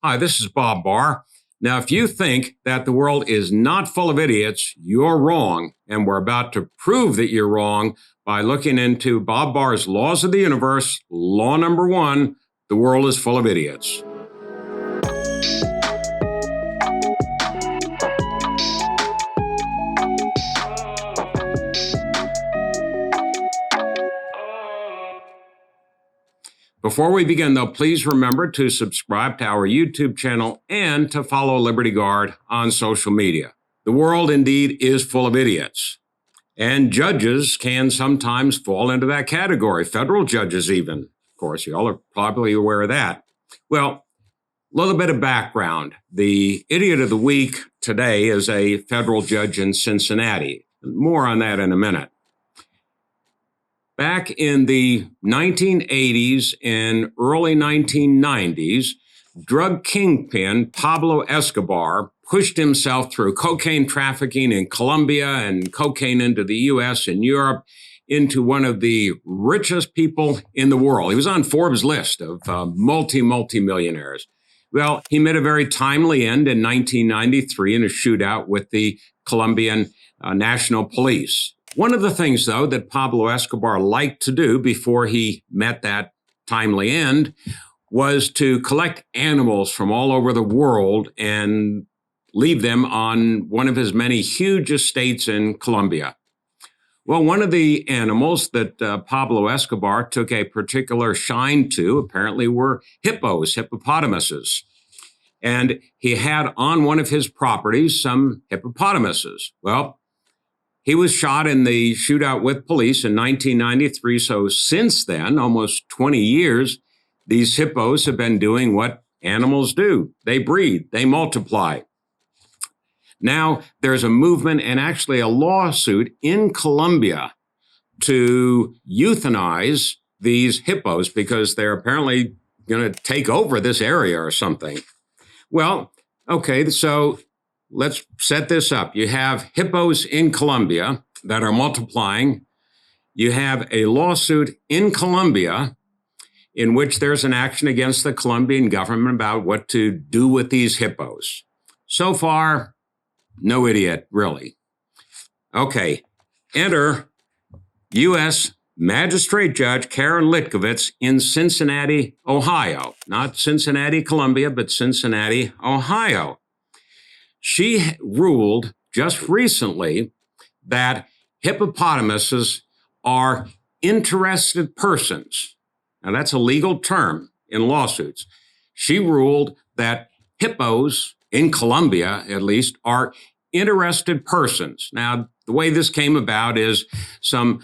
Hi, this is Bob Barr. Now, if you think that the world is not full of idiots, you're wrong. And we're about to prove that you're wrong by looking into Bob Barr's Laws of the Universe. Law number 1, the world is full of idiots. Before we begin, though, please remember to subscribe to our YouTube channel and to follow Liberty Guard on social media. The world indeed is full of idiots, and judges can sometimes fall into that category, federal judges even. Of course, you all are probably aware of that. Well, a little bit of background. The idiot of the week today is a federal judge in Cincinnati. More on that in a minute. Back in the 1980s and early 1990s, drug kingpin Pablo Escobar pushed himself through cocaine trafficking in Colombia and cocaine into the U.S. and Europe into one of the richest people in the world. He was on Forbes' list of multi-millionaires. Well, he met a very timely end in 1993 in a shootout with the Colombian National Police. One of the things, though, that Pablo Escobar liked to do before he met that timely end was to collect animals from all over the world and leave them on one of his many huge estates in Colombia. Well, one of the animals that Pablo Escobar took a particular shine to apparently were hippos, hippopotamuses. And he had on one of his properties some hippopotamuses. Well, he was shot in the shootout with police in 1993. So since then, almost 20 years, these hippos have been doing what animals do. They breed, they multiply. Now there's a movement and actually a lawsuit in Colombia to euthanize these hippos because they're apparently going to take over this area or something. Well, okay, so let's set this up. You have hippos in Colombia that are multiplying. You have a lawsuit in Colombia in which there's an action against the Colombian government about what to do with these hippos. So far, no idiot, really. Okay, enter U.S. Magistrate Judge Karen Litkovitz in Cincinnati, Ohio. Not Cincinnati, Colombia, but Cincinnati, Ohio. She ruled just recently that hippopotamuses are interested persons. Now, that's a legal term in lawsuits. She ruled that hippos, in Colombia at least, are interested persons. Now, the way this came about is some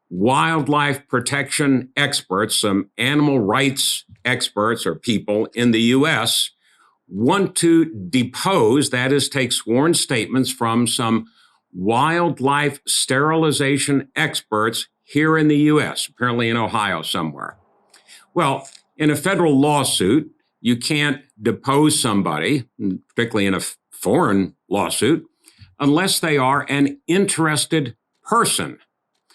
wildlife protection experts, some animal rights experts or people in the U.S., want to depose, that is, take sworn statements from some wildlife sterilization experts here in the U.S., apparently in Ohio somewhere. Well, in a federal lawsuit, you can't depose somebody, particularly in a foreign lawsuit, unless they are an interested person.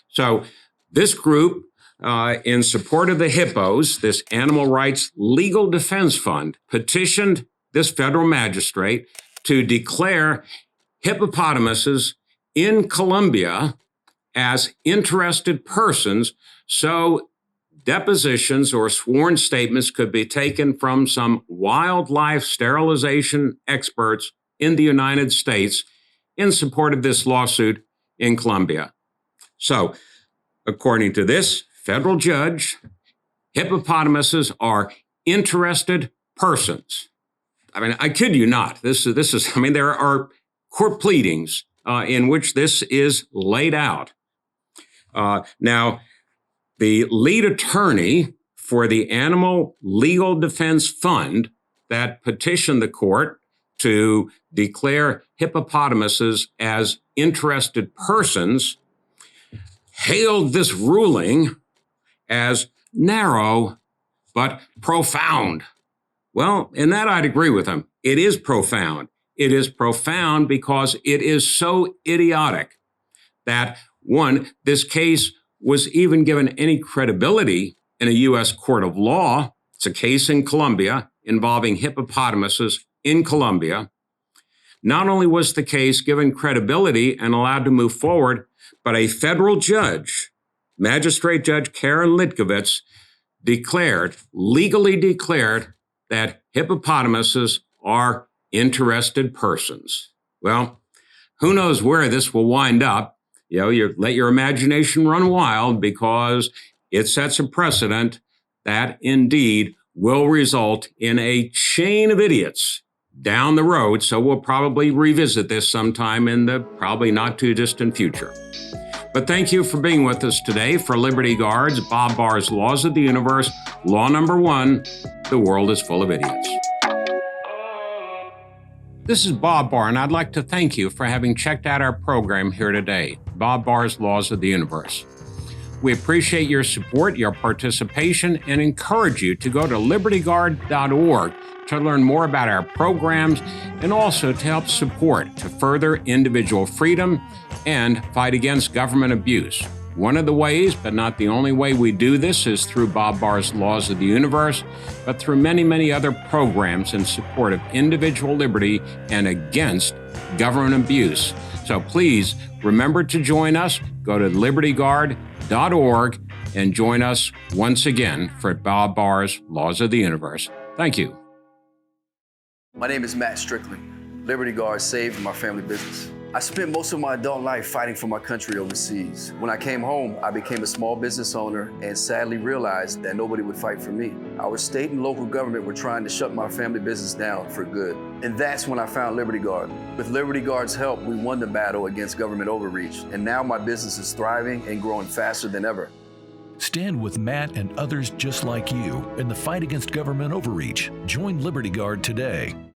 So this group, in support of the hippos, this Animal Rights Legal Defense Fund, petitioned this federal magistrate to declare hippopotamuses in Colombia as interested persons so depositions or sworn statements could be taken from some wildlife sterilization experts in the United States in support of this lawsuit in Colombia. So, according to this federal judge, hippopotamuses are interested persons. I mean, I kid you not. This is, I mean, there are court pleadings in which this is laid out. Now, the lead attorney for the Animal Legal Defense Fund that petitioned the court to declare hippopotamuses as interested persons hailed this ruling as narrow but profound. Well, in that I'd agree with him. It is profound. It is profound because it is so idiotic that, one, this case was even given any credibility in a U.S. court of law. It's a case in Colombia. involving hippopotamuses in Colombia. Not only was the case given credibility and allowed to move forward, but a federal judge, Magistrate Judge Karen Litkovitz, legally declared that hippopotamuses are interested persons. Well, who knows where this will wind up? You let your imagination run wild, because it sets a precedent that indeed will result in a chain of idiots down the road. So we'll probably revisit this sometime in the probably not too distant future. But thank you for being with us today. For Liberty Guards, Bob Barr's Laws of the Universe, Law number 1, the world is full of idiots. This is Bob Barr, and I'd like to thank you for having checked out our program here today, Bob Barr's Laws of the Universe. We appreciate your support, your participation, and encourage you to go to libertyguard.org to learn more about our programs and also to help support to further individual freedom and fight against government abuse. One of the ways, but not the only way we do this, is through Bob Barr's Laws of the Universe, but through many, many other programs in support of individual liberty and against government abuse. So please remember to join us. Go to libertyguard.org and join us once again for Bob Barr's Laws of the Universe. Thank you. My name is Matt Strickland. Liberty Guard saved my family business. I spent most of my adult life fighting for my country overseas. When I came home, I became a small business owner and sadly realized that nobody would fight for me. Our state and local government were trying to shut my family business down for good. And that's when I found Liberty Guard. With Liberty Guard's help, we won the battle against government overreach. And now my business is thriving and growing faster than ever. Stand with Matt and others just like you in the fight against government overreach. Join Liberty Guard today.